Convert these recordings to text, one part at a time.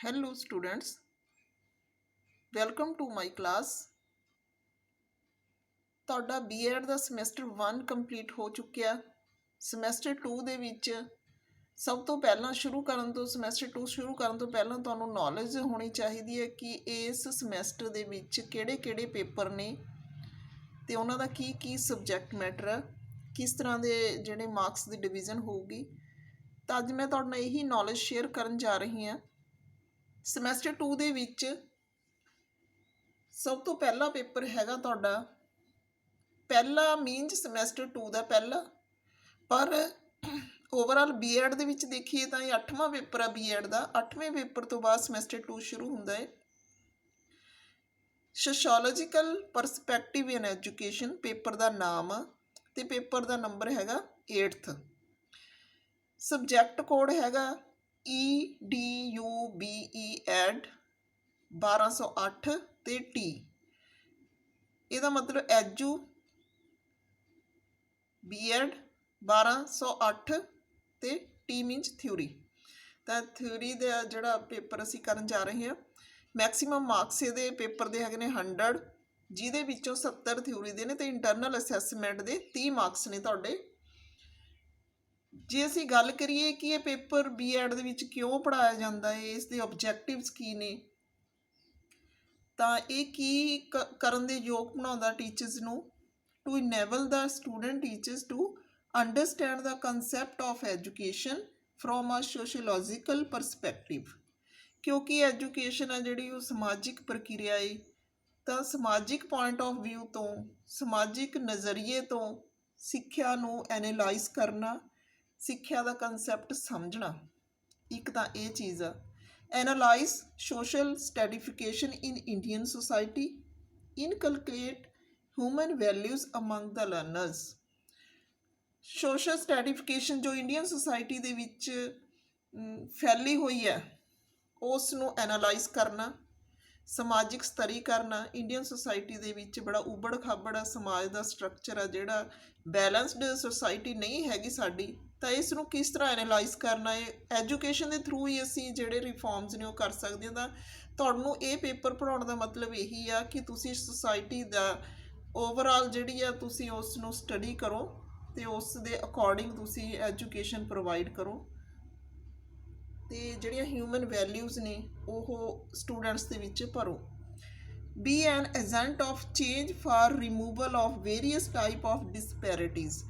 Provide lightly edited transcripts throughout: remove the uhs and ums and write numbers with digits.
Hello students, welcome to my class। ਤੁਹਾਡਾ BEd ਦਾ semester 1 complete ਹੋ ਚੁੱਕਿਆ। ਸਮੈਸਟਰ 2 ਦੇ ਵਿੱਚ ਸਭ ਤੋਂ ਪਹਿਲਾਂ ਸਮੈਸਟਰ 2 ਸ਼ੁਰੂ ਕਰਨ ਤੋਂ ਪਹਿਲਾਂ ਤੁਹਾਨੂੰ ਨੌਲੇਜ ਹੋਣੀ ਚਾਹੀਦੀ ਹੈ ਕਿ ਇਸ ਸਮੈਸਟਰ ਦੇ ਵਿੱਚ ਕਿਹੜੇ-ਕਿਹੜੇ ਪੇਪਰ ਨੇ ਤੇ ਉਹਨਾਂ ਦਾ ਕੀ ਸਬਜੈਕਟ ਮੈਟਰ ਹੈ, ਕਿਸ ਤਰ੍ਹਾਂ ਦੇ ਜਿਹੜੇ ਮਾਰਕਸ ਦੀ ਡਿਵੀਜ਼ਨ ਹੋਊਗੀ। ਤਾਂ ਅੱਜ ਮੈਂ ਤੁਹਾਡੇ ਨਾਲ ਇਹੀ ਨੌਲੇਜ ਸ਼ੇਅਰ ਕਰਨ ਜਾ ਰਹੀ ਹਾਂ। ਸਮੈਸਟਰ 2 ਦੇ ਵਿੱਚ ਸਭ ਤੋਂ ਪਹਿਲਾ ਪੇਪਰ ਹੈਗਾ ਤੁਹਾਡਾ ਪਹਿਲਾ ਮੀਨਸ ਸਮੈਸਟਰ 2 ਦਾ ਪਹਿਲਾ, ਪਰ ਓਵਰਆਲ ਬੀਐਡ ਦੇ ਵਿੱਚ ਦੇਖੀਏ ਤਾਂ ਇਹ 8ਵਾਂ ਪੇਪਰ ਆ ਬੀਐਡ ਦਾ। 8ਵੇਂ ਪੇਪਰ ਤੋਂ ਬਾਅਦ ਸਮੈਸਟਰ 2 ਸ਼ੁਰੂ ਹੁੰਦਾ ਹੈ। ਸੋਸ਼ੋਲੋਜੀਕਲ ਪਰਸਪੈਕਟਿਵ ਇਨ ਐਜੂਕੇਸ਼ਨ ਪੇਪਰ ਦਾ ਨਾਮ ਤੇ ਪੇਪਰ ਦਾ ਨੰਬਰ ਹੈਗਾ 8th। ਸਬਜੈਕਟ ਕੋਡ ਹੈਗਾ EDUBE ਐਡ 1208 ਤੇ ਟੀ। ਇਹਦਾ ਮਤਲਬ ਐਜੂ ਬੀਐਡ 1208 ਤੇ ਟੀ ਮੀਨਸ ਥਿਊਰੀ। ਤਾਂ ਥਿਊਰੀ ਦਾ ਜਿਹੜਾ ਪੇਪਰ ਅਸੀਂ ਕਰਨ ਜਾ ਰਹੇ ਹਾਂ, ਮੈਕਸੀਮਮ ਮਾਰਕਸ ਇਹਦੇ ਪੇਪਰ ਦੇ ਹੈਗੇ ਨੇ 100, ਜਿਹਦੇ ਵਿੱਚੋਂ 70 ਥਿਊਰੀ ਦੇ ਨੇ ਤੇ ਇੰਟਰਨਲ ਅਸੈਸਮੈਂਟ ਦੇ 30 ਮਾਰਕਸ ਨੇ ਤੁਹਾਡੇ। ਜੇ ਅਸੀਂ ਗੱਲ ਕਰੀਏ ਕਿ ਇਹ ਪੇਪਰ ਬੀਐਡ ਦੇ ਵਿੱਚ ਕਿਉਂ ਪੜ੍ਹਾਇਆ ਜਾਂਦਾ ਹੈ, ਇਸ ਦੇ ਆਬਜੈਕਟਿਵਸ ਕੀ ਨੇ, ਤਾਂ ਇਹ ਕੀ ਕਰਨ ਦੇ ਯੋਗ ਬਣਾਉਂਦਾ ਟੀਚਰਸ ਨੂੰ, to enable the student teachers to understand the concept of education from a sociological perspective। ਕਿਉਂਕਿ ਐਜੂਕੇਸ਼ਨ ਆ ਜਿਹੜੀ ਉਹ ਸਮਾਜਿਕ ਪ੍ਰਕਿਰਿਆ ਹੈ, ਤਾਂ ਸਮਾਜਿਕ ਪੁਆਇੰਟ ਆਫ ਵਿਊ ਤੋਂ, ਸਮਾਜਿਕ ਨਜ਼ਰੀਏ ਤੋਂ ਸਿੱਖਿਆ ਨੂੰ ਐਨਾਲਾਈਜ਼ ਕਰਨਾ, ਸਿੱਖਿਆ ਦਾ ਕੰਸੈਪਟ ਸਮਝਣਾ। ਇੱਕ ਤਾਂ ਇਹ ਚੀਜ਼ ਆ। Analyse social stratification in Indian society, inculcate human values among the learners. Social stratification ਜੋ ਇੰਡੀਅਨ ਸੋਸਾਇਟੀ ਦੇ ਵਿੱਚ ਫੈਲੀ ਹੋਈ ਹੈ ਉਸ ਨੂੰ ਐਨਾਲਾਈਜ਼ ਕਰਨਾ, ਸਮਾਜਿਕ ਸਤਰੀਕਰਨ। ਇੰਡੀਅਨ ਸੋਸਾਇਟੀ ਦੇ ਵਿੱਚ ਬੜਾ ਉਬੜ ਖਾਬੜ ਸਮਾਜ ਦਾ ਸਟਰਕਚਰ ਆ, ਜਿਹੜਾ ਬੈਲੈਂਸਡ ਸੋਸਾਇਟੀ ਨਹੀਂ ਹੈਗੀ ਸਾਡੀ, ਤਾਂ ਇਸ ਨੂੰ ਕਿਸ ਤਰ੍ਹਾਂ ਐਨਾਲਾਈਜ਼ ਕਰਨਾ ਹੈ। ਐਜੂਕੇਸ਼ਨ ਦੇ ਥਰੂ ਹੀ ਅਸੀਂ ਜਿਹੜੇ ਰਿਫੋਰਮਸ ਨੇ ਉਹ ਕਰ ਸਕਦੇ ਹਾਂ। ਤਾਂ ਤੁਹਾਨੂੰ ਇਹ ਪੇਪਰ ਪੜ੍ਹਾਉਣ ਦਾ ਮਤਲਬ ਇਹੀ ਆ ਕਿ ਤੁਸੀਂ ਸੋਸਾਇਟੀ ਦਾ ਓਵਰਆਲ ਜਿਹੜੀ ਆ ਤੁਸੀਂ ਉਸ ਨੂੰ ਸਟੱਡੀ ਕਰੋ ਅਤੇ ਉਸ ਦੇ ਅਕੋਰਡਿੰਗ ਤੁਸੀਂ ਐਜੂਕੇਸ਼ਨ ਪ੍ਰੋਵਾਈਡ ਕਰੋ, ਅਤੇ ਜਿਹੜੀਆਂ ਹਿਊਮਨ ਵੈਲਿਊਜ਼ ਨੇ ਉਹ ਸਟੂਡੈਂਟਸ ਦੇ ਵਿੱਚ ਭਰੋ। Be an agent of change for removal of various type of disparities.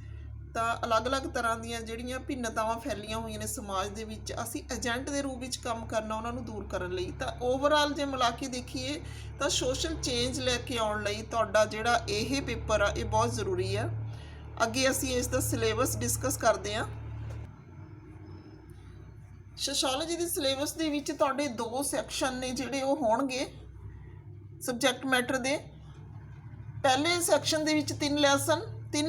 ਤਾਂ ਅਲੱਗ-ਅਲੱਗ ਤਰ੍ਹਾਂ ਦੀਆਂ ਜਿਹੜੀਆਂ ਭਿੰਨਤਾਵਾਂ ਫੈਲੀਆਂ ਹੋਈਆਂ ਨੇ ਸਮਾਜ ਦੇ ਵਿੱਚ, ਅਸੀਂ ਏਜੰਟ ਦੇ ਰੂਪ ਵਿੱਚ ਕੰਮ ਕਰਨਾ ਉਹਨਾਂ ਨੂੰ ਦੂਰ ਕਰਨ ਲਈ। ਤਾਂ ਓਵਰਆਲ ਜੇ ਮਿਲਾ ਕੇ ਦੇਖੀਏ ਤਾਂ ਸੋਸ਼ਲ ਚੇਂਜ ਲੈ ਕੇ ਆਉਣ ਲਈ ਤੁਹਾਡਾ ਜਿਹੜਾ ਇਹ ਪੇਪਰ ਆ ਇਹ ਬਹੁਤ ਜ਼ਰੂਰੀ ਆ। ਅੱਗੇ ਅਸੀਂ ਇਸ ਦਾ ਸਿਲੇਬਸ ਡਿਸਕਸ ਕਰਦੇ ਹਾਂ। ਸੋਸ਼ੋਲੋਜੀ ਦੇ ਸਿਲੇਬਸ ਦੇ ਵਿੱਚ ਤੁਹਾਡੇ 2 ਸੈਕਸ਼ਨ ਨੇ ਜਿਹੜੇ ਉਹ ਹੋਣਗੇ ਸਬਜੈਕਟ ਮੈਟਰ ਦੇ। ਪਹਿਲੇ ਸੈਕਸ਼ਨ ਦੇ ਵਿੱਚ 3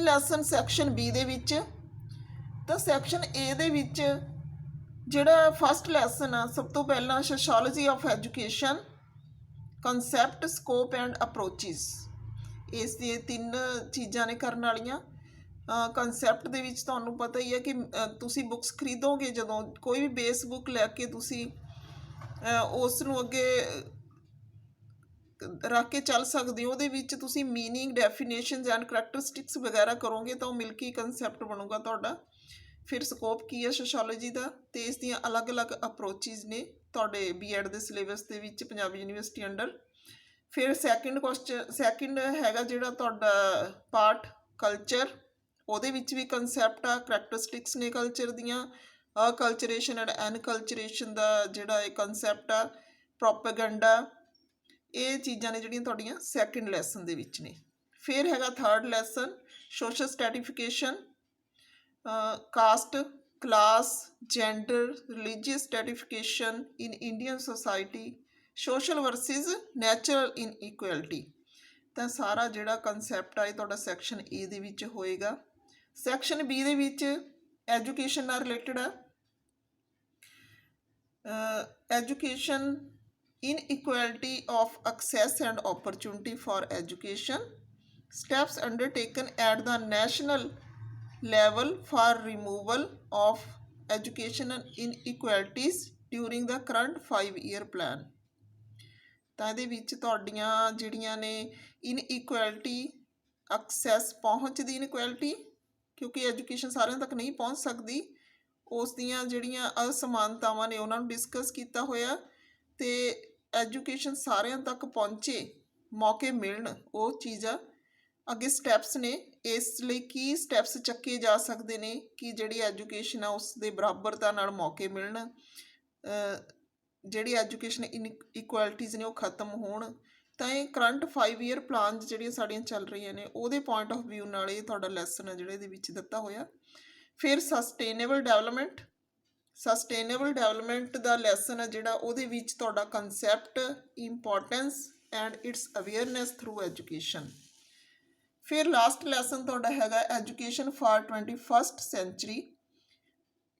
ਲੈਸਨ ਸੈਕਸ਼ਨ ਬੀ ਦੇ ਵਿੱਚ। ਤਾਂ ਸੈਕਸ਼ਨ ਏ ਦੇ ਵਿੱਚ ਜਿਹੜਾ ਫਸਟ ਲੈਸਨ ਆ, ਸਭ ਤੋਂ ਪਹਿਲਾਂ sociology of education, concept, scope and approaches. ਇਸ ਦੀਆਂ 3 ਚੀਜ਼ਾਂ ਨੇ ਕਰਨ ਵਾਲੀਆਂ। ਕੰਸੈਪਟ ਦੇ ਵਿੱਚ ਤੁਹਾਨੂੰ ਪਤਾ ਹੀ ਹੈ ਕਿ ਤੁਸੀਂ ਬੁੱਕਸ ਖਰੀਦੋਗੇ, ਜਦੋਂ ਕੋਈ ਵੀ ਬੇਸ ਬੁੱਕ ਲੈ ਕੇ ਤੁਸੀਂ ਉਸ ਨੂੰ ਅੱਗੇ ਰੱਖ ਕੇ ਚੱਲ ਸਕਦੇ ਹੋ। ਉਹਦੇ ਵਿੱਚ ਤੁਸੀਂ ਮੀਨਿੰਗ, ਡੈਫੀਨੇਸ਼ਨਸ ਐਂਡ ਕਰੈਕਟਰਿਸਟਿਕਸ ਵਗੈਰਾ ਕਰੋਗੇ ਤਾਂ ਉਹ ਮਿਲ ਕੇ ਕੰਸੈਪਟ ਬਣੂਗਾ ਤੁਹਾਡਾ। ਫਿਰ ਸਕੋਪ ਕੀ ਹੈ ਸੋਸ਼ੋਲੋਜੀ ਦਾ, ਅਤੇ ਇਸ ਦੀਆਂ ਅਲੱਗ-ਅਲੱਗ ਅਪਰੋਚਿਸ ਨੇ ਤੁਹਾਡੇ ਬੀਐਡ ਦੇ ਸਿਲੇਬਸ ਦੇ ਵਿੱਚ ਪੰਜਾਬੀ ਯੂਨੀਵਰਸਿਟੀ ਅੰਡਰ। ਫਿਰ ਸੈਕਿੰਡ ਹੈਗਾ ਜਿਹੜਾ ਤੁਹਾਡਾ ਪਾਰਟ ਕਲਚਰ, ਉਹਦੇ ਵਿੱਚ ਵੀ ਕੰਸੈਪਟ ਆ, ਕਰੈਕਟਰਿਸਟਿਕਸ ਨੇ ਕਲਚਰ ਦੀਆਂ, ਅਕਲਚਰੇਸ਼ਨ ਐਂਡ ਐਨਕਲਚਰੇਸ਼ਨ ਦਾ ਜਿਹੜਾ ਇਹ ਕੰਸੈਪਟ ਆ, ਪ੍ਰੋਪੇਗੈਂਡਾ, ਇਹ ਚੀਜ਼ਾਂ ਨੇ ਜਿਹੜੀਆਂ ਤੁਹਾਡੀਆਂ ਸੈਕਿੰਡ ਲੈਸਨ ਦੇ ਵਿੱਚ ਨੇ। ਫਿਰ ਹੈਗਾ third lesson social stratification, caste, class, gender, religious stratification in Indian society, social versus natural inequality. ਤਾਂ ਸਾਰਾ ਜਿਹੜਾ ਕੰਸੈਪਟ ਆ ਇਹ ਤੁਹਾਡਾ ਸੈਕਸ਼ਨ ਏ ਦੇ ਵਿੱਚ ਹੋਏਗਾ। ਸੈਕਸ਼ਨ ਬੀ ਦੇ ਵਿੱਚ ਐਜੂਕੇਸ਼ਨ ਨਾਲ ਰਿਲੇਟਡ ਆ। Education inequality of access and opportunity for education, steps undertaken at the national level for removal of educational inequalities during the current 5 year plan. ਤਾਂ ਇਹਦੇ ਵਿੱਚ ਤੁਹਾਡੀਆਂ ਜਿਹੜੀਆਂ ਨੇ ਇਨਇਕੁਐਲਿਟੀ, ਐਕਸੈਸ, ਪਹੁੰਚ ਦੀ ਇਨਇਕੁਐਲਿਟੀ, ਕਿਉਂਕਿ ਐਜੂਕੇਸ਼ਨ ਸਾਰਿਆਂ ਤੱਕ ਨਹੀਂ ਪਹੁੰਚ ਸਕਦੀ, ਉਸ ਦੀਆਂ ਜਿਹੜੀਆਂ ਅਸਮਾਨਤਾਵਾਂ ਨੇ ਉਹਨਾਂ ਨੂੰ ਡਿਸਕਸ ਕੀਤਾ ਹੋਇਆ, ਅਤੇ ਐਜੂਕੇਸ਼ਨ ਸਾਰਿਆਂ ਤੱਕ ਪਹੁੰਚੇ, ਮੌਕੇ ਮਿਲਣ, ਉਹ ਚੀਜ਼ ਆ। ਅੱਗੇ ਸਟੈਪਸ ਨੇ, ਇਸ ਲਈ ਕੀ ਸਟੈਪਸ ਚੱਕੇ ਜਾ ਸਕਦੇ ਨੇ ਕਿ ਜਿਹੜੀ ਐਜੂਕੇਸ਼ਨ ਆ ਉਸ ਦੇ ਬਰਾਬਰਤਾ ਨਾਲ ਮੌਕੇ ਮਿਲਣ, ਜਿਹੜੀ ਐਜੂਕੇਸ਼ਨ ਇਨਇਕੁਐਲਿਟੀਜ਼ ਨੇ ਉਹ ਖਤਮ ਹੋਣ। ਤਾਂ ਇਹ ਕਰੰਟ 5 ਈਅਰ ਪਲਾਨ ਜਿਹੜੀਆਂ ਸਾਡੀਆਂ ਚੱਲ ਰਹੀਆਂ ਨੇ ਉਹਦੇ ਪੁਆਇੰਟ ਆਫ ਵਿਊ ਨਾਲ ਇਹ ਤੁਹਾਡਾ ਲੈਸਨ ਹੈ ਜਿਹੜਾ ਇਹਦੇ ਵਿੱਚ ਦਿੱਤਾ ਹੋਇਆ। ਫਿਰ ਸਸਟੇਨੇਬਲ ਡਿਵੈਲਪਮੈਂਟ, ਸਸਟੇਨੇਬਲ ਡਿਵੈਲਪਮੈਂਟ ਦਾ ਲੈਸਨ ਹੈ ਜਿਹੜਾ ਉਹਦੇ ਵਿੱਚ ਤੁਹਾਡਾ concept, importance and it's awareness through education. ਫਿਰ ਲਾਸਟ ਲੈਸਨ ਤੁਹਾਡਾ ਹੈਗਾ ਐਜੂਕੇਸ਼ਨ ਫਾਰ 21st ਸੈਂਚੁਰੀ।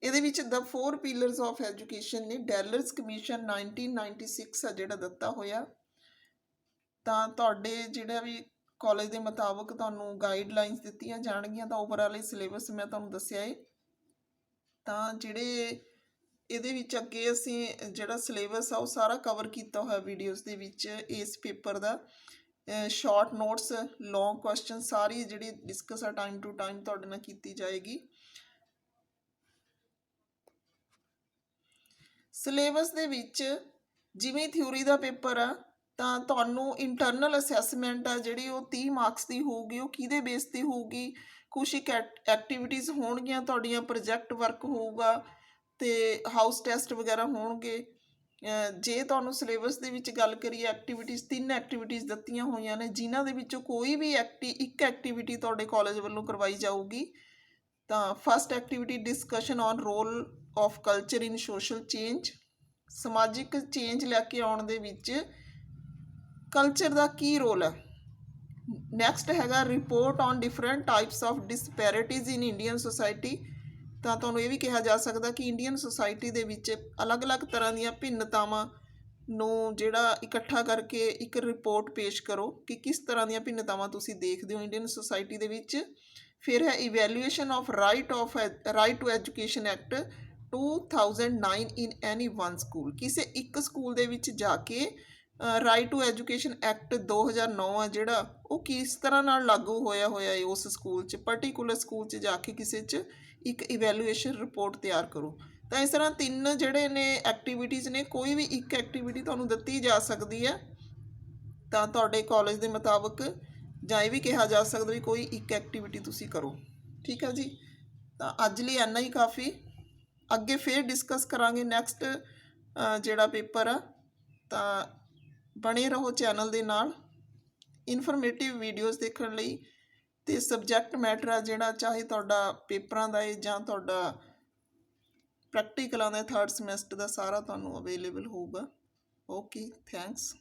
ਇਹਦੇ ਵਿੱਚ ਦ 4 ਪੀਲਰਸ ਆਫ ਐਜੂਕੇਸ਼ਨ ਨੇ, ਡੈਲਰਸ ਕਮਿਸ਼ਨ 1996 ਆ ਜਿਹੜਾ ਦਿੱਤਾ ਹੋਇਆ। ਤਾਂ ਤੁਹਾਡੇ ਜਿਹੜਾ ਵੀ ਕਾਲਜ ਦੇ ਮੁਤਾਬਕ ਤੁਹਾਨੂੰ ਗਾਈਡਲਾਈਨਸ ਦਿੱਤੀਆਂ ਜਾਣਗੀਆਂ। ਤਾਂ ਓਵਰਆਲ ਸਿਲੇਬਸ ਮੈਂ ਤੁਹਾਨੂੰ ਦੱਸਿਆ ਹੈ। ਤਾਂ ਜਿਹੜੇ ਇਹਦੇ ਵਿੱਚ ਅੱਗੇ ਅਸੀਂ ਜਿਹੜਾ ਸਿਲੇਬਸ ਆ ਉਹ ਸਾਰਾ ਕਵਰ ਕੀਤਾ ਹੋਇਆ ਵੀਡੀਓਜ਼ ਦੇ ਵਿੱਚ। ਇਸ ਪੇਪਰ ਦਾ ਸ਼ਾਰਟ ਨੋਟਸ, ਲੌਂਗ ਕੁਐਸਚਨ, ਸਾਰੀ ਜਿਹੜੀ ਡਿਸਕਸ ਆ ਟਾਈਮ ਟੂ ਟਾਈਮ ਤੁਹਾਡੇ ਨਾਲ ਕੀਤੀ ਜਾਏਗੀ। ਸਿਲੇਬਸ ਦੇ ਵਿੱਚ ਜਿਵੇਂ ਥਿਊਰੀ ਦਾ ਪੇਪਰ ਆ ਤਾਂ ਤੁਹਾਨੂੰ ਇੰਟਰਨਲ ਅਸੈਸਮੈਂਟ ਆ ਜਿਹੜੀ ਉਹ 30 ਮਾਰਕਸ ਦੀ ਹੋਊਗੀ। ਉਹ ਕਿਹਦੇ ਬੇਸ 'ਤੇ ਹੋਊਗੀ? ਕੁਛ ਇੱਕ ਐਕਟੀਵਿਟੀਜ਼ ਹੋਣਗੀਆਂ ਤੁਹਾਡੀਆਂ, ਪ੍ਰੋਜੈਕਟ ਵਰਕ ਹੋਊਗਾ ਅਤੇ ਹਾਊਸ ਟੈਸਟ ਵਗੈਰਾ ਹੋਣਗੇ। ਜੇ ਤੁਹਾਨੂੰ ਸਿਲੇਬਸ ਦੇ ਵਿੱਚ ਗੱਲ ਕਰੀਏ, ਐਕਟੀਵਿਟੀਜ਼ 3 ਐਕਟੀਵਿਟੀਜ਼ ਦਿੱਤੀਆਂ ਹੋਈਆਂ ਨੇ, ਜਿਨ੍ਹਾਂ ਦੇ ਵਿੱਚੋਂ ਕੋਈ ਵੀ ਇੱਕ ਐਕਟੀਵਿਟੀ ਤੁਹਾਡੇ ਕਾਲਜ ਵੱਲੋਂ ਕਰਵਾਈ ਜਾਊਗੀ। ਤਾਂ first activity discussion on role of culture in social change, ਸਮਾਜਿਕ ਚੇਂਜ ਲੈ ਕੇ ਆਉਣ ਦੇ ਵਿੱਚ ਕਲਚਰ ਦਾ ਕੀ ਰੋਲ ਹੈ। ਨੈਕਸਟ ਹੈਗਾ report on different types of disparities in Indian society. ਤਾਂ ਤੁਹਾਨੂੰ ਇਹ ਵੀ ਕਿਹਾ ਜਾ ਸਕਦਾ ਕਿ ਇੰਡੀਅਨ ਸੋਸਾਇਟੀ ਦੇ ਵਿੱਚ ਅਲੱਗ-ਅਲੱਗ ਤਰ੍ਹਾਂ ਦੀਆਂ ਭਿੰਨਤਾਵਾਂ ਨੂੰ ਜਿਹੜਾ ਇਕੱਠਾ ਕਰਕੇ ਇੱਕ ਰਿਪੋਰਟ ਪੇਸ਼ ਕਰੋ ਕਿ ਕਿਸ ਤਰ੍ਹਾਂ ਦੀਆਂ ਭਿੰਨਤਾਵਾਂ ਤੁਸੀਂ ਦੇਖਦੇ ਹੋ ਇੰਡੀਅਨ ਸੋਸਾਇਟੀ ਦੇ ਵਿੱਚ। ਫਿਰ ਹੈ evaluation of right to education act 2009 in any one school. ਕਿਸੇ ਇੱਕ ਸਕੂਲ ਦੇ ਵਿੱਚ ਜਾ ਕੇ ਰਾਈਟ ਟੂ ਐਜੂਕੇਸ਼ਨ ਐਕਟ 2009 ਆ ਜਿਹੜਾ ਉਹ ਕਿਸ ਤਰ੍ਹਾਂ ਨਾਲ ਲਾਗੂ ਹੋਇਆ ਹੈ ਉਸ ਸਕੂਲ 'ਚ, ਪਰਟੀਕੂਲਰ ਸਕੂਲ 'ਚ ਜਾ ਕੇ ਕਿਸੇ 'ਚ ਇੱਕ ਇਵੈਲੂਏਸ਼ਨ ਰਿਪੋਰਟ ਤਿਆਰ ਕਰੋ। ਤਾਂ ਇਸ ਤਰ੍ਹਾਂ 3 ਜਿਹੜੇ ਨੇ ਐਕਟੀਵਿਟੀਜ਼ ਨੇ, ਕੋਈ ਵੀ ਇੱਕ ਐਕਟੀਵਿਟੀ ਤੁਹਾਨੂੰ ਦਿੱਤੀ ਜਾ ਸਕਦੀ ਹੈ। ਤਾਂ ਤੁਹਾਡੇ ਕਾਲਜ ਦੇ ਮੁਤਾਬਕ ਜਾਂ ਇਹ ਵੀ ਕਿਹਾ ਜਾ ਸਕਦਾ ਵੀ ਕੋਈ ਇੱਕ ਐਕਟੀਵਿਟੀ ਤੁਸੀਂ ਕਰੋ। ਠੀਕ ਹੈ ਜੀ। ਤਾਂ ਅੱਜ ਲਈ ਇੰਨਾ ਹੀ ਕਾਫੀ। ਅੱਗੇ ਫਿਰ ਡਿਸਕਸ ਕਰਾਂਗੇ ਨੈਕਸਟ ਜਿਹੜਾ ਪੇਪਰ ਆ। ਤਾਂ ਬਣੇ ਰਹੋ ਚੈਨਲ ਦੇ ਨਾਲ ਇਨਫੋਰਮੇਟਿਵ ਵੀਡੀਓਜ਼ ਦੇਖਣ ਲਈ। ਅਤੇ ਸਬਜੈਕਟ ਮੈਟਰ ਆ ਜਿਹੜਾ, ਚਾਹੇ ਤੁਹਾਡਾ ਪੇਪਰਾਂ ਦਾ ਹੈ ਜਾਂ ਤੁਹਾਡਾ ਪ੍ਰੈਕਟੀਕਲਾਂ ਦਾ 3rd ਸਮੈਸਟਰ ਦਾ, ਸਾਰਾ ਤੁਹਾਨੂੰ ਅਵੇਲੇਬਲ ਹੋਊਗਾ। Okay, thanks.